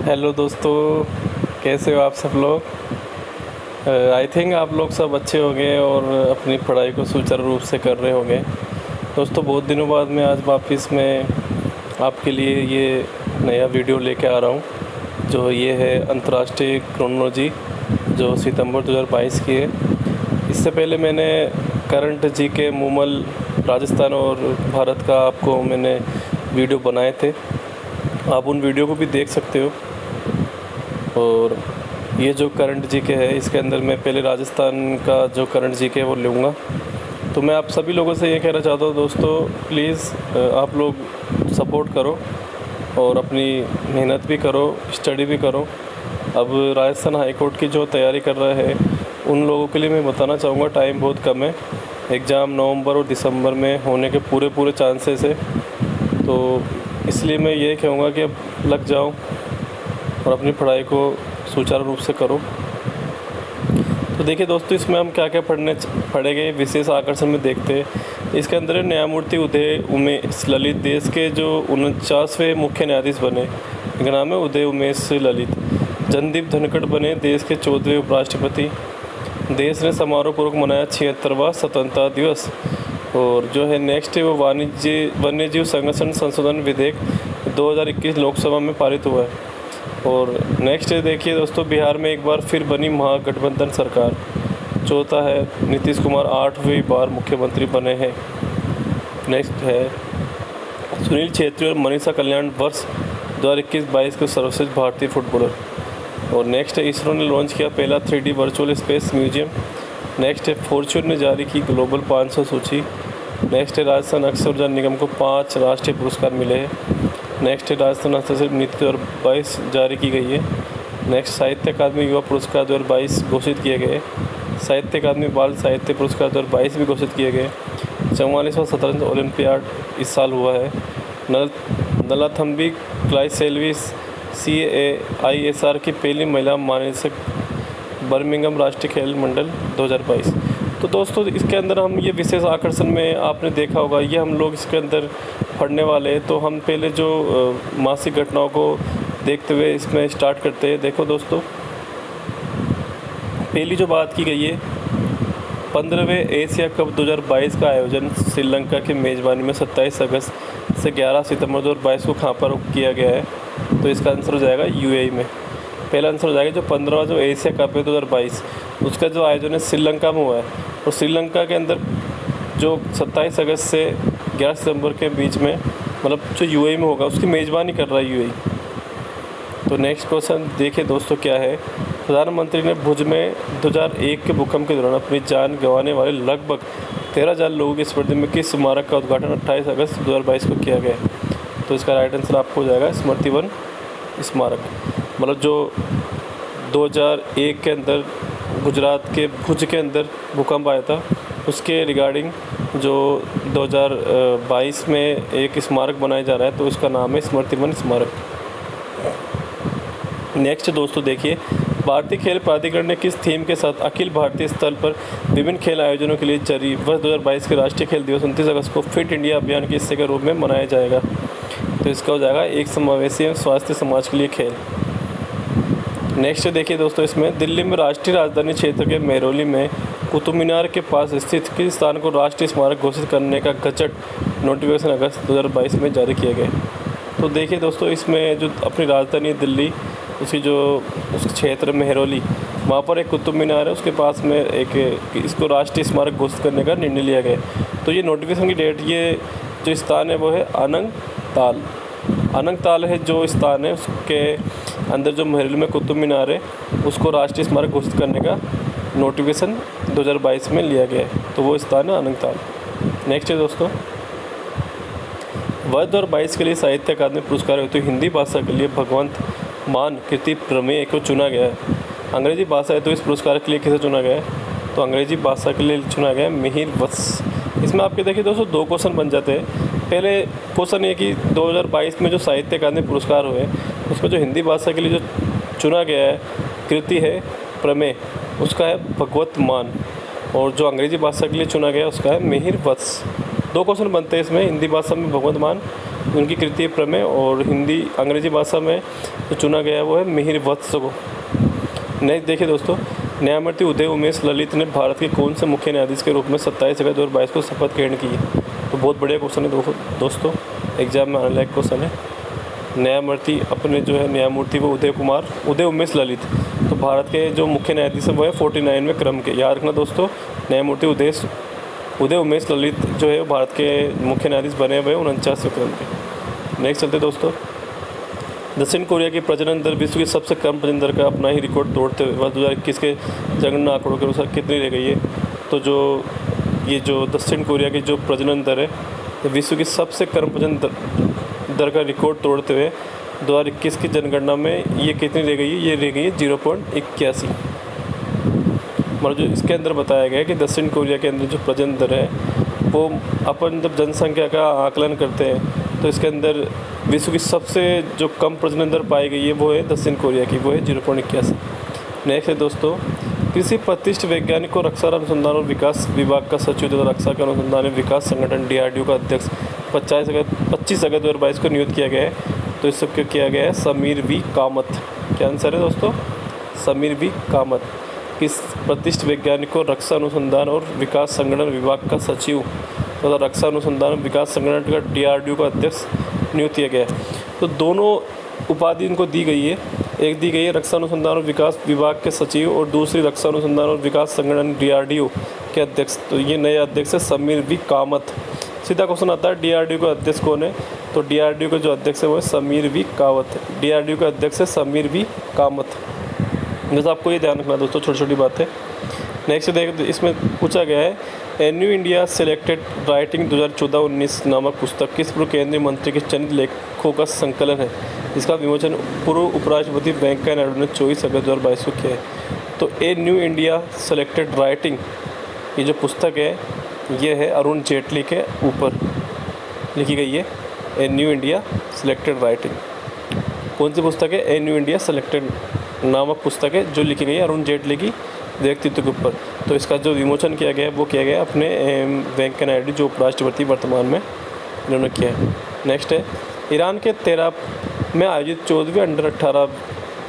Hello दोस्तों, कैसे हो आप सब लोग। आई थिंक आप लोग सब अच्छे होंगे और अपनी पढ़ाई को सुचारू रूप से कर रहे होंगे। दोस्तों, बहुत दिनों बाद मैं आज वापस में आपके लिए ये नया वीडियो लेके आ रहा हूँ, जो ये है अंतर्राष्ट्रीय क्रोनोलॉजी, जो सितंबर 2022 की है। इससे पहले मैंने करंट जीके, मूमल, राजस्थान और भारत का आपको मैंने वीडियो बनाए थे। आप उन वीडियो को भी देख सकते हो। और ये जो करंट जीके है, इसके अंदर मैं पहले राजस्थान का जो करंट जीके है वो लूँगा। तो मैं आप सभी लोगों से ये कहना चाहता हूँ दोस्तों, प्लीज़ आप लोग सपोर्ट करो और अपनी मेहनत भी करो, स्टडी भी करो। अब राजस्थान हाई कोर्ट की जो तैयारी कर रहा है, उन लोगों के लिए मैं बताना चाहूँगा, टाइम बहुत कम है। एग्ज़ाम नवंबर और दिसंबर में होने के पूरे चांसेस है। तो इसलिए मैं ये कहूँगा कि अब लग जाओ और अपनी पढ़ाई को सुचारू रूप से करो। तो देखिए दोस्तों, इसमें हम क्या क्या पढ़ेंगे, विशेष आकर्षण में देखते हैं। इसके अंदर न्यायमूर्ति उदय उमेश ललित देश के जो 49वें मुख्य न्यायाधीश बने, इनका नाम है उदय उमेश ललित। जनदीप धनखड़ बने देश के 14वें उपराष्ट्रपति। देश ने समारोहपूर्वक मनाया 76वां स्वतंत्रता दिवस। और जो है नेक्स्ट है वो वन्यजीव संरक्षण संशोधन विधेयक 2021 लोकसभा में पारित हुआ है। और नेक्स्ट देखिए दोस्तों, बिहार में एक बार फिर बनी महागठबंधन सरकार। चौथा है नीतीश कुमार 8वीं बार मुख्यमंत्री बने हैं। नेक्स्ट है सुनील छेत्री और मनीषा कल्याण वर्ष 2021-22 के सर्वश्रेष्ठ भारतीय फुटबॉलर। और नेक्स्ट है इसरो ने लॉन्च किया पहला 3D virtual space museum. Next है फॉर्च्यून ने जारी की ग्लोबल 500 सूची। नेक्स्ट है राजस्थान अक्षय ऊर्जा निगम को 5 राष्ट्रीय पुरस्कार मिले हैं। नेक्स्ट है राजस्थान हस्तशिल्प नीति 2022 जारी की गई है। नेक्स्ट साहित्य अकादमी युवा पुरस्कार 2022 घोषित किए गए। साहित्य अकादमी बाल साहित्य पुरस्कार 2022 भी घोषित किए गए। 44वां शतरंज ओलंपियाड इस साल हुआ है। नलाथम्बी क्लाइसेल्वी CAISR की पहली महिला महानिदेशक, बर्मिंघम राष्ट्रीय खेल मंडल 2022। तो दोस्तों, इसके अंदर हम ये विशेष आकर्षण में आपने देखा होगा, ये हम लोग इसके अंदर पढ़ने वाले हैं। तो हम पहले जो मासिक घटनाओं को देखते हुए इसमें स्टार्ट करते हैं। देखो दोस्तों, पहली जो बात की गई है, 15वें एशिया कप 2022 का आयोजन श्रीलंका की मेज़बानी में 27 अगस्त से 11 सितंबर 2022 को कहाँ पर किया गया है। तो इसका आंसर हो जाएगा UAE में। पहला आंसर हो जाएगा जो 15वां जो एशिया कप है 2022, उसका जो आयोजन है श्रीलंका में हुआ है। और श्रीलंका के अंदर जो 27 अगस्त से 11 सितंबर के बीच में, मतलब जो UAE में होगा, उसकी मेज़बानी कर रहा है UAE। तो नेक्स्ट क्वेश्चन देखिए दोस्तों क्या है। प्रधानमंत्री ने भुज में 2001 के भूकंप के दौरान अपनी जान गंवाने वाले लगभग 13,000 लोगों की स्मृति में किस स्मारक का उद्घाटन 28 अगस्त 2022 को किया गया। तो इसका राइट आंसर आपको हो जाएगा स्मृति वन स्मारक। मतलब जो 2001 के अंदर गुजरात के भुज के अंदर भूकंप आया था, उसके रिगार्डिंग जो 2022 में एक स्मारक बनाया जा रहा है, तो उसका नाम है स्मृति वन स्मारक। नेक्स्ट दोस्तों देखिए, भारतीय खेल प्राधिकरण ने किस थीम के साथ अखिल भारतीय स्तर पर विभिन्न खेल आयोजनों के लिए जारी वर्ष 2022 के राष्ट्रीय खेल दिवस 29 अगस्त को फिट इंडिया अभियान के हिस्से के रूप में मनाया जाएगा। तो इसका हो जाएगा एक समावेशी एवं स्वास्थ्य समाज के लिए खेल। नेक्स्ट देखिए दोस्तों, इसमें दिल्ली में राष्ट्रीय राजधानी क्षेत्र के मेहरौली में कुतुब मीनार के पास स्थित किस स्थान को राष्ट्रीय स्मारक घोषित करने का गजट नोटिफिकेशन अगस्त 2022 में जारी किया गया। तो देखिए दोस्तों, इसमें जो अपनी राजधानी दिल्ली, उसकी जो उस क्षेत्र मेहरौली, वहाँ पर एक कुतुब मीनार है, उसके पास में एक इसको राष्ट्रीय स्मारक घोषित करने का निर्णय लिया गया। तो ये नोटिफिकेशन की डेट, ये जो स्थान है वो है अनंगताल। अनंगताल है जो स्थान है, उसके अंदर जो मेहरौली में कुतुब मीनार है, उसको राष्ट्रीय स्मारक घोषित करने का नोटिफिकेशन 2022 में लिया गया है। तो वो स्थान है अनंगताल। नेक्स्ट है दोस्तों, वर्ष 2022 के लिए साहित्य अकादमी पुरस्कार हेतु हिंदी भाषा के लिए भगवंत मान कृति प्रमेय को चुना गया है। अंग्रेजी भाषा है तो इस पुरस्कार के लिए किसे चुना गया है। तो अंग्रेजी भाषा के लिए चुना गया है मिहिर वत्स। इसमें आपके देखिए दोस्तों 2 क्वेश्चन बन जाते हैं। पहले क्वेश्चन ये कि 2022 में जो साहित्य अकादमी पुरस्कार हुए, उसमें जो हिंदी भाषा के लिए जो चुना गया है कृति है प्रमेय, उसका है भगवत मान। और जो अंग्रेजी भाषा के लिए चुना गया उसका है मिहिर वत्स। 2 क्वेश्चन बनते हैं इसमें, हिंदी भाषा में भगवत मान उनकी कृति प्रमेय, और हिंदी अंग्रेजी भाषा में जो चुना गया है वो है मिहिर वत्स को। नेक्स्ट देखिए दोस्तों, न्यायमूर्ति उदय उमेश ललित ने भारत के कौन से मुख्य न्यायाधीश के रूप में 27 अगस्त 2022 को शपथ ग्रहण की है? तो बहुत बढ़िया क्वेश्चन है दोस्तों, एग्जाम में आने लायक क्वेश्चन है। न्यायमूर्ति अपने जो है न्यायमूर्ति वो उदय उमेश ललित, तो भारत के जो मुख्य न्यायाधीश हैं वो है 49वें क्रम के। याद रखना दोस्तों, न्यायमूर्ति उदय उमेश ललित जो है भारत के मुख्य न्यायाधीश बने हुए 49वें क्रम के। नेक्स्ट चलते दोस्तों, दक्षिण कोरिया की प्रजनन दर विश्व की सबसे कम प्रजनन दर का अपना ही रिकॉर्ड तोड़ते हुए वर्ष 2021 के जनगणना आंकड़ों के अनुसार कितनी रह गई है? तो जो दक्षिण कोरिया की जो प्रजनन दर है विश्व की सबसे कम प्रजनन दर का रिकॉर्ड तोड़ते हुए 2021 की जनगणना में ये कितनी रह गई है? ये रह गई है 0.81। मतलब जो इसके अंदर बताया गया है कि दक्षिण कोरिया के अंदर जो प्रजनन दर है वो अपन जब जनसंख्या का आकलन करते हैं तो इसके अंदर विश्व की सबसे जो कम प्रजनन दर पाई गई है वो है दक्षिण कोरिया की, वो है 0.81। नेक्स्ट है दोस्तों, किसी प्रतिष्ठित वैज्ञानिक को रक्षा अनुसंधान और विकास विभाग का सचिव तथा रक्षा के अनुसंधान एवं विकास संगठन DRDO का अध्यक्ष 25 अगस्त 2022 को नियुक्त किया गया है। तो इस सबको किया गया है समीर वी कामत। क्या आंसर है दोस्तों? समीर वी कामत। किस प्रतिष्ठित वैज्ञानिक को रक्षा अनुसंधान और विकास संगठन विभाग का सचिव तथा रक्षा अनुसंधान और विकास संगठन का DRDO का अध्यक्ष नियुक्त किया गया है। तो दोनों उपाधि इनको दी गई है, एक दी गई है रक्षा अनुसंधान और विकास विभाग के सचिव और दूसरी रक्षा अनुसंधान और विकास संगठन DRDO के अध्यक्ष। तो ये नए अध्यक्ष है समीर वी कामत। सीधा क्वेश्चन आता है DRDO का अध्यक्ष कौन है? तो DRDO का जो अध्यक्ष है वो है समीर वी कामत। DRDO का अध्यक्ष है समीर वी कामत। जैसे आपको ये ध्यान रखना दोस्तों, छोटी छोटी बातें। नेक्स्ट देख, इसमें पूछा गया है न्यू इंडिया सेलेक्टेड राइटिंग 2014-19 नामक पुस्तक किस पूर्व केंद्रीय मंत्री के चयनित लेखों का संकलन है? इसका विमोचन पूर्व उपराष्ट्रपति वेंकैया नायडू ने 24 अगस्त 2022 को किया है। तो न्यू इंडिया सेलेक्टेड राइटिंग, ये जो पुस्तक है ये है अरुण जेटली के ऊपर लिखी गई है। न्यू इंडिया सेलेक्टेड राइटिंग कौन सी पुस्तक है? न्यू इंडिया सेलेक्टेड नामक पुस्तक है जो लिखी गई है अरुण जेटली की व्यक्तित्व के ऊपर। तो इसका जो विमोचन किया गया है वो किया गया है अपने वेंकैया नायडू जो उपराष्ट्रपति वर्तमान में इन्होंने किया है। नेक्स्ट है, ईरान के तेहरान में आयोजित 14वीं अंडर-18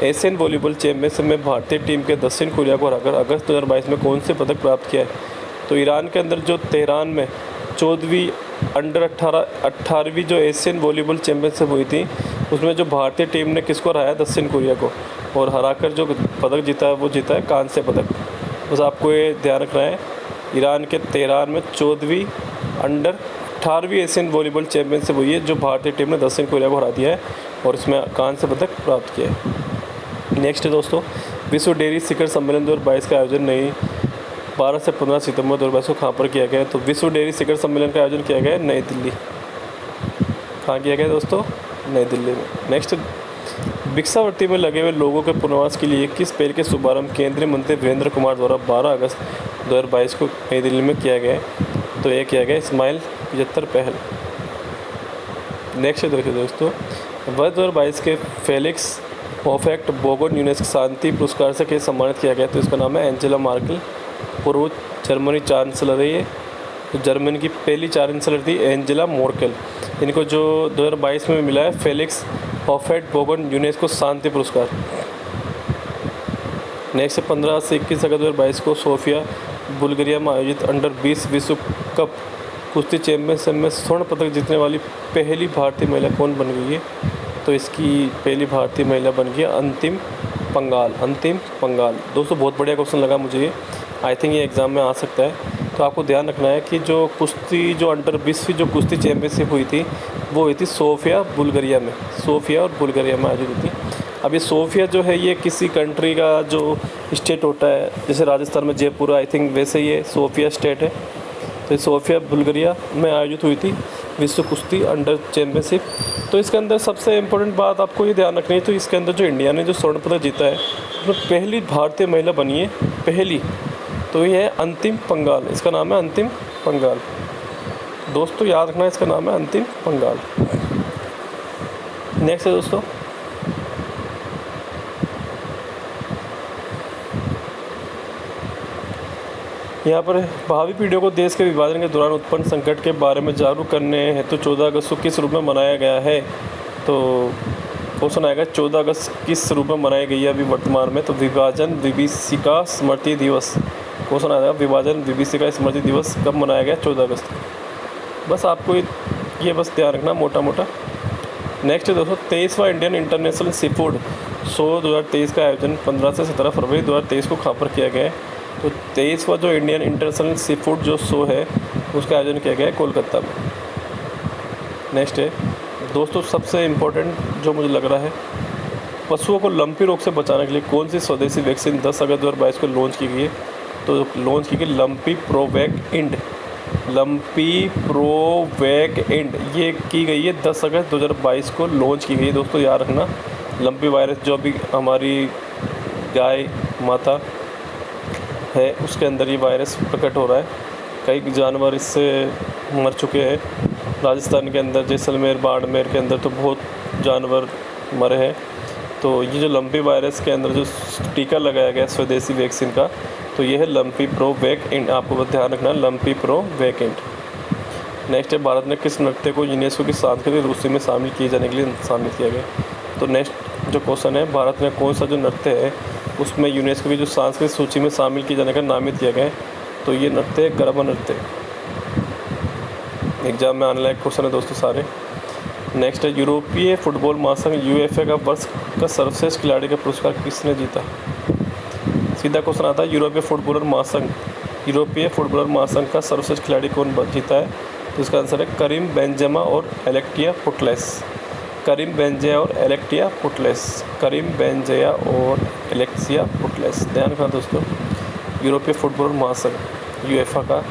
एशियन वॉलीबॉल चैंपियनशिप में भारतीय टीम के दक्षिण कोरिया को हराकर अगस्त 2022 में कौन से पदक प्राप्त किया है? तो ईरान के अंदर जो तेहरान में 14वीं अंडर-18 18वीं जो एशियन वॉलीबॉल चैंपियनशिप हुई थी उसमें जो भारतीय टीम ने किसको हराया? दक्षिण कोरिया को, और हराकर जो पदक जीता है वो जीता है कांस्य पदक। बस आपको ये ध्यान रखना है, ईरान के तेहरान में 14वीं अंडर 18वीं एशियन वॉलीबॉल चैंपियनशिप हुई है जो भारतीय टीम ने दक्षिण कोरिया को हरा दिया है और इसमें कांस्य पदक प्राप्त किया है। नेक्स्ट है दोस्तों, विश्व डेयरी शिखर सम्मेलन 2022 का आयोजन नई 12 से 15 सितंबर 2022 को कहाँ पर किया गया है? तो विश्व डेयरी शिखर सम्मेलन का आयोजन किया गया है नई दिल्ली। कहाँ किया गया दोस्तों? नई दिल्ली में। नेक्स्ट, भिक्षावृत्ति में लगे हुए लोगों के पुनर्वास के लिए किस पहल के शुभारंभ केंद्रीय मंत्री वीरेंद्र कुमार द्वारा 12 अगस्त 2022 को नई दिल्ली में किया गया है? तो ये किया गया स्माइल 75 पहल। नेक्स्ट देखिए दोस्तों, वर्ष 2022 के फेलिक्स होफेक्ट बोगन यूनेस्को शांति पुरस्कार से किसे सम्मानित किया गया? तो इसका नाम है एंजेला मार्केल, पूर्व जर्मनी चांसलर है ये। तो जर्मनी की पहली चांसलर थी एंजेला मार्केल। इनको जो 2022 में मिला है फेलिक्स होफेक्ट बोगन यूनेस्को शांति पुरस्कार। नेक्स्ट 15 से 21 अगस्त 2022 को सोफिया बुल्गारिया में आयोजित अंडर 20 विश्व कप कुश्ती चैंपियनशिप में स्वर्ण पदक जीतने वाली पहली भारतीय महिला कौन बन गई है? तो इसकी पहली भारतीय महिला बन गई अंतिम पंगाल। दोस्तों बहुत बढ़िया क्वेश्चन लगा मुझे ये, आई थिंक ये एग्ज़ाम में आ सकता है। तो आपको ध्यान रखना है कि जो कुश्ती जो अंडर 20 जो कुश्ती चैंपियनशिप हुई थी वो हुई थी सोफिया और बुल्गारिया में आयोजित हुई थी। अब ये सोफिया जो है ये किसी कंट्री का जो स्टेट होता है, जैसे राजस्थान में जयपुर, आई थिंक वैसे ये सोफिया स्टेट है। तो सोफिया बुल्गारिया में आयोजित हुई थी विश्व कुश्ती अंडर चैंपियनशिप। तो इसके अंदर सबसे इम्पोर्टेंट बात आपको ये ध्यान रखनी है, तो इसके अंदर जो इंडिया ने जो स्वर्ण पदक जीता है उसमें पहली भारतीय महिला बनी है, पहली। तो ये है अंतिम पंगाल, इसका नाम है अंतिम पंगाल। दोस्तों याद रखना इसका नाम है अंतिम पंगाल। नेक्स्ट है दोस्तों, यहाँ पर भावी पीढ़ियों को देश के विभाजन के दौरान उत्पन्न संकट के बारे में जागरूक करने हेतु 14 अगस्त को किस रूप में मनाया गया है। तो क्वेश्चन आएगा 14 अगस्त किस रूप में मनाई गई है अभी वर्तमान में। तो विभाजन विभीषिका स्मृति दिवस। क्वेश्चन आएगा विभाजन विभीषिका स्मृति दिवस कब मनाया गया, 14 अगस्त को। बस आपको ये बस ध्यान रखना मोटा मोटा। नेक्स्ट है दोस्तों 23वां Indian international sea food show 2023 का आयोजन 15 से 17 फरवरी 2023 को कहाँ पर किया गया है। तो 23वां जो इंडियन इंटरनेशनल सी फूड जो शो है उसका आयोजन किया गया है कोलकाता में। नेक्स्ट है दोस्तों सबसे इम्पोर्टेंट जो मुझे लग रहा है, पशुओं को लंपी रोग से बचाने के लिए कौन सी स्वदेशी वैक्सीन 10 अगस्त 2022 को लॉन्च की गई है। तो लॉन्च की गई lumpy provoke end. Lumpy provoke end ये की गई है 10 अगस्त 2022 को लॉन्च की गई है। दोस्तों याद रखना लंपी वायरस जो अभी हमारी गाय माता है उसके अंदर ये वायरस प्रकट हो रहा है। कई जानवर इससे मर चुके हैं। राजस्थान के अंदर जैसलमेर बाड़मेर के अंदर तो बहुत जानवर मरे हैं। तो ये जो लंपी वायरस के अंदर जो टीका लगाया गया स्वदेशी वैक्सीन का, तो ये है लंपी प्रोवैक इंड। आपको ध्यान रखना लंपी प्रोवैक इंड। नेक्स्ट है भारत ने किस नृत्य को यूनेस्को की सांस्कृतिक सूची में शामिल किए जाने के लिए शामिल किया गया। तो नेक्स्ट जो क्वेश्चन है भारत में कौन सा जो नृत्य है उसमें यूनेस्को की जो सांस्कृतिक सूची में शामिल किए जाने का नामित किया गया है। तो ये नृत्य गरबा नृत्य। एग्जाम में आने लायक क्वेश्चन है दोस्तों सारे। नेक्स्ट है यूरोपीय फुटबॉल महासंघ यूएफए का वर्ष का सर्वश्रेष्ठ खिलाड़ी का पुरस्कार किसने जीता। सीधा क्वेश्चन आता है यूरोपीय फुटबॉलर महासंघ का सर्वश्रेष्ठ खिलाड़ी कौन जीता है। तो इसका आंसर है करीम बेंजेमा और एलेक्सिया पुटलेस। करीम बेंजेया और एलेक्सिया पुटलेस। करीम बेंजेया और एलेक्सिया पुटलेस। ध्यान रखना दोस्तों यूरोपीय फुटबॉल महासंघ यूएफए का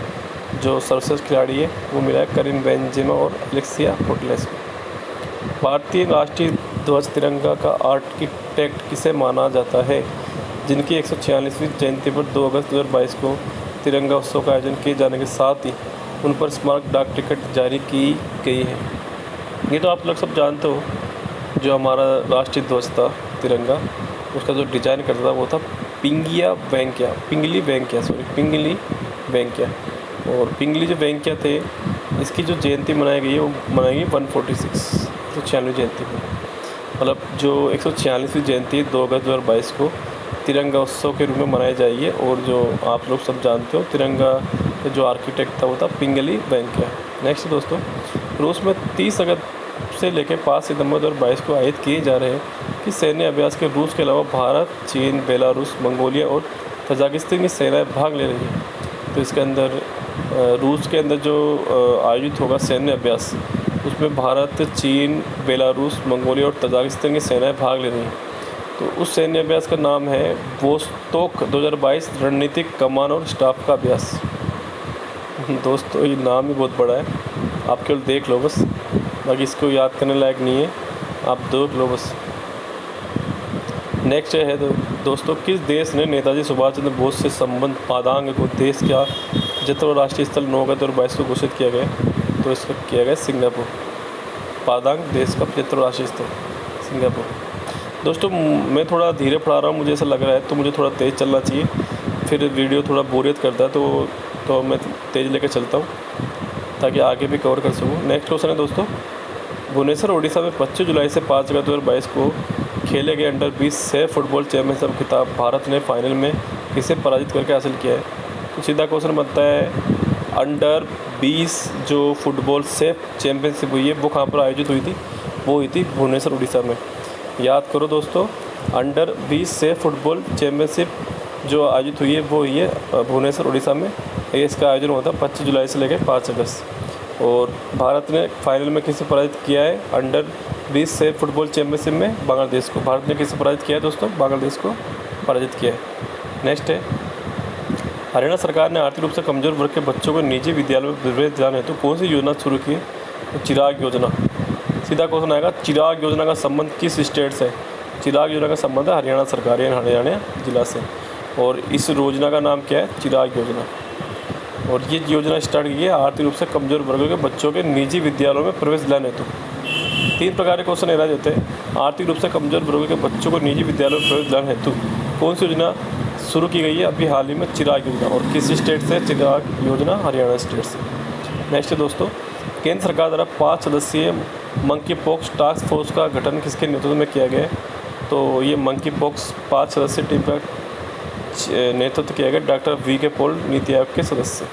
जो सर्वश्रेष्ठ खिलाड़ी है वो मिला है करीम बेंजेमा और एलेक्सिया पुटलेस को। भारतीय राष्ट्रीय ध्वज तिरंगा का आर्किटेक्ट किसे माना जाता है। जिनकी 146वीं जयंती पर 2 अगस्त 2022 को तिरंगा उत्सव का आयोजन किए जाने के साथ ही उन पर स्मारक डाक टिकट जारी की गई है। ये तो आप लोग सब जानते हो जो हमारा राष्ट्रीय ध्वज था तिरंगा उसका जो डिज़ाइन करता था वो था पिंगली वेंकैया। और पिंगली जो वेंकैया थे इसकी जो जयंती मनाई गई है वो मनाई गई 146 जयंती पर। मतलब जो 146वीं जयंती 2 अगस्त 2022 को तिरंगा उत्सव के रूप में मनाई जाएगी। और जो आप लोग सब जानते हो तिरंगा के जो आर्किटेक्ट था वो था पिंगली वेंकैया। नेक्स्ट दोस्तों रूस में 30 अगस्त से लेकर 5 सितंबर 2022 को आयोजित किए जा रहे हैं कि सैन्य अभ्यास के रूस के अलावा भारत, चीन, बेलारूस, मंगोलिया और तजाकिस्तान की सेनाएं भाग ले रही हैं। तो इसके अंदर रूस के अंदर जो आयोजित होगा सैन्य अभ्यास उसमें भारत, चीन, बेलारूस, मंगोलिया और तजाकिस्तान की सेनाएं भाग ले रही हैं। तो उस सैन्य अभ्यास का नाम है वोस्तोक 2022 रणनीतिक कमान और स्टाफ का अभ्यास। दोस्तों ये नाम ही बहुत बड़ा है, आप केवल देख लो बस, बाकी इसको याद करने लायक नहीं है, आप देख लो बस। नेक्स्ट है दोस्तों किस देश ने नेताजी सुभाष चंद्र बोस से संबंध पादांग को देश का 75वां राष्ट्रीय स्थल 9 अगस्त 2022 को घोषित किया गया। तो इसका किया गया सिंगापुर। पादांग देश का 75वां राष्ट्रीय स्थल सिंगापुर। दोस्तों मैं थोड़ा धीरे पढ़ा रहा हूँ, मुझे ऐसा लग रहा है, तो मुझे थोड़ा तेज़ चलना चाहिए, फिर वीडियो थोड़ा बोरियत करता है तो मैं तेज़ लेकर चलता हूँ ताकि आगे भी कवर कर सकूँ। नेक्स्ट क्वेश्चन है दोस्तों भुवनेश्वर ओडिशा में 25 जुलाई से 5 अगस्त 2022 को खेले गए अंडर 20 सेफ फुटबॉल चैम्पियनशिप खिताब भारत ने फाइनल में किसे पराजित करके हासिल किया है। तो सीधा क्वेश्चन बनता है अंडर 20 जो फुटबॉल सेफ चैम्पियनशिप हुई है वो कहाँ पर आयोजित हुई थी, वो हुई थी भुवनेश्वर उड़ीसा में। याद करो दोस्तों अंडर 20 सेफ फुटबॉल चैम्पियनशिप जो आयोजित हुई है वो हुई है भुवनेश्वर उड़ीसा में। इसका आयोजन हुआ था 25 जुलाई से लेकर 5 अगस्त। और भारत ने फाइनल में किसे पराजित किया है अंडर 20 सेफ फुटबॉल चैम्पियनशिप में बांग्लादेश को। भारत ने किसे पराजित किया है दोस्तों, बांग्लादेश को पराजित किया है। नेक्स्ट है हरियाणा सरकार ने आर्थिक रूप से कमजोर वर्ग के बच्चों को निजी विद्यालयों में प्रवेश दिलाने हेतु कौन सी योजना शुरू की है। तो चिराग योजना। सीधा क्वेश्चन आएगा चिराग योजना का संबंध किस स्टेट से। चिराग योजना का संबंध है हरियाणा सरकार या हरियाणा जिला से। और इस योजना का नाम क्या है, चिराग योजना। और ये योजना स्टार्ट की है आर्थिक रूप से कमजोर वर्गों के बच्चों के निजी विद्यालयों में प्रवेश दिलाने हेतु। 3 प्रकार के क्वेश्चन एराइज होते हैं। आर्थिक रूप से कमजोर वर्गों के बच्चों को निजी विद्यालयों में प्रवेश दिलाने हेतु कौन सी योजना शुरू की गई है अभी हाल ही में चिराग योजना, और किस स्टेट से? चिराग योजना हरियाणा स्टेट से। नेक्स्ट दोस्तों, केंद्र सरकार द्वारा 5 सदस्यीय मंकी पॉक्स टास्क फोर्स का गठन किसके नेतृत्व में किया गया है? तो ये मंकी पॉक्स 5 सदस्यीय टीम का नेतृत्व किया गया doctor VK. Paul, NITI Aayog के सदस्य।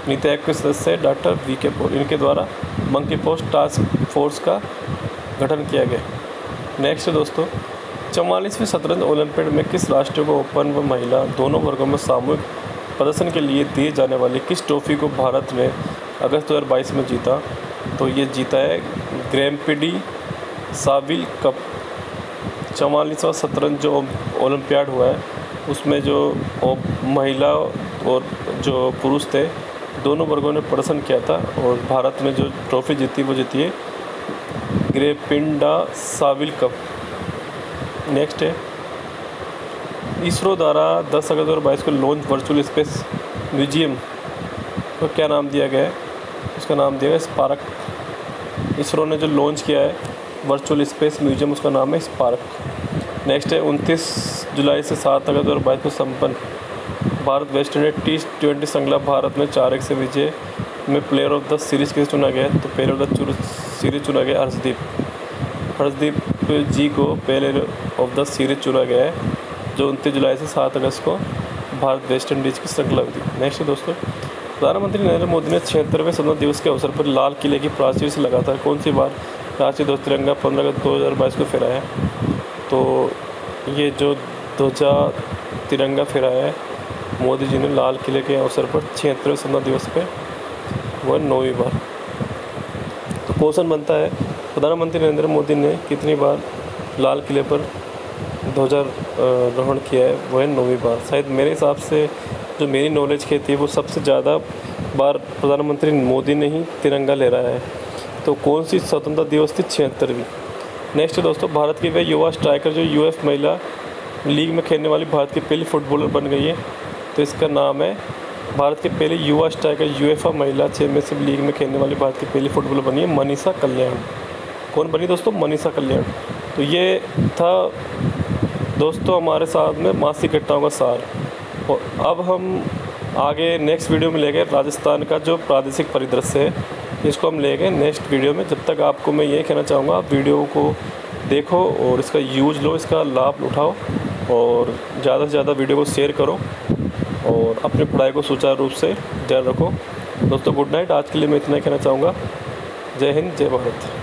नीति आयोग के सदस्य डॉक्टर वी.के. पॉल, इनके द्वारा मंकी पॉक्स टास्क फोर्स का गठन किया गया। नेक्स्ट दोस्तों, 44वीं शतरंज ओलंपियाड में किस राष्ट्र को ओपन व महिला दोनों वर्गों में सामूहिक प्रदर्शन के लिए दिए जाने वाली किस ट्रॉफी को भारत ने अगस्त 2022 में जीता? तो ये जीता है ग्रैंप्री साविल कप। 44वां शतरंज जो ओलंपियाड हुआ है उसमें जो महिला और जो पुरुष थे दोनों वर्गों ने प्रदर्शन किया था, और भारत ने जो ट्रॉफी जीती वो जीती है ग्रैंप्री साविल कप। नेक्स्ट है, इसरो द्वारा 10 अगस्त 2022 को लॉन्च वर्चुअल स्पेस म्यूजियम को क्या नाम दिया गया है? उसका नाम दिया गया स्पार्क। इसरो ने जो लॉन्च किया है वर्चुअल स्पेस म्यूजियम, उसका नाम है स्पार्क। नेक्स्ट है, 29 जुलाई से 7 अगस्त 2022 को संपन्न भारत वेस्ट इंडीज T20 श्रृंखला भारत में 4-1 से विजय में प्लेयर ऑफ द सीरीज़ किसे चुना गया है? तो प्लेयर ऑफ द सीरीज़ चुना गया हर्षदीप जी को प्लेयर ऑफ द सीरीज़ चुना गया है, जो 29 जुलाई से 7 अगस्त को भारत वेस्ट इंडीज़ की श्रृंखला हुई थी। नेक्स्ट दोस्तों, प्रधानमंत्री नरेंद्र मोदी ने 76वें स्वतंत्रता दिवस के अवसर पर लाल किले की प्राचीर से लगातार कौन सी बार राष्ट्रीय ध्वज तिरंगा 15 अगस्त 2022 को फहराया? तो ये जो ध्वजा तिरंगा फहराया है मोदी जी ने लाल किले के अवसर पर 76वें स्वतंत्रता दिवस पे, वो 9वीं बार। तो क्वेश्चन बनता है, प्रधानमंत्री नरेंद्र मोदी ने कितनी बार लाल किले पर ध्वजारोहण किया है? वो है 9वीं बार। शायद मेरे हिसाब से जो मेरी नॉलेज की थी वो सबसे ज़्यादा बार प्रधानमंत्री मोदी ने ही तिरंगा लहराया है। तो कौन सी स्वतंत्रता दिवस थी? 76वीं। नेक्स्ट दोस्तों, भारत की वह युवा स्ट्राइकर जो यूएफ महिला लीग में खेलने वाली भारत की पहली फुटबॉलर बन गई है, तो इसका नाम है, भारत की पहली युवा स्ट्राइकर यूएफा महिला चैंपियनशिप लीग में खेलने वाली भारत की पहली फुटबॉलर बनी है मनीषा कल्याण। कौन बनी दोस्तों? मनीषा कल्याण। तो ये था दोस्तों हमारे साथ में मासिक घटनाओं का सार। और अब हम आगे नेक्स्ट वीडियो में लेंगे राजस्थान का जो प्रादेशिक परिदृश्य है, इसको हम लेंगे नेक्स्ट वीडियो में। जब तक आपको मैं ये कहना चाहूँगा, आप वीडियो को देखो और इसका यूज़ लो, इसका लाभ उठाओ, और ज़्यादा से ज़्यादा वीडियो को शेयर करो और अपनी पढ़ाई को सुचारू रूप से जारी रखो। दोस्तों गुड नाइट। आज के लिए मैं इतना ही कहना चाहूँगा। जय हिंद, जय भारत।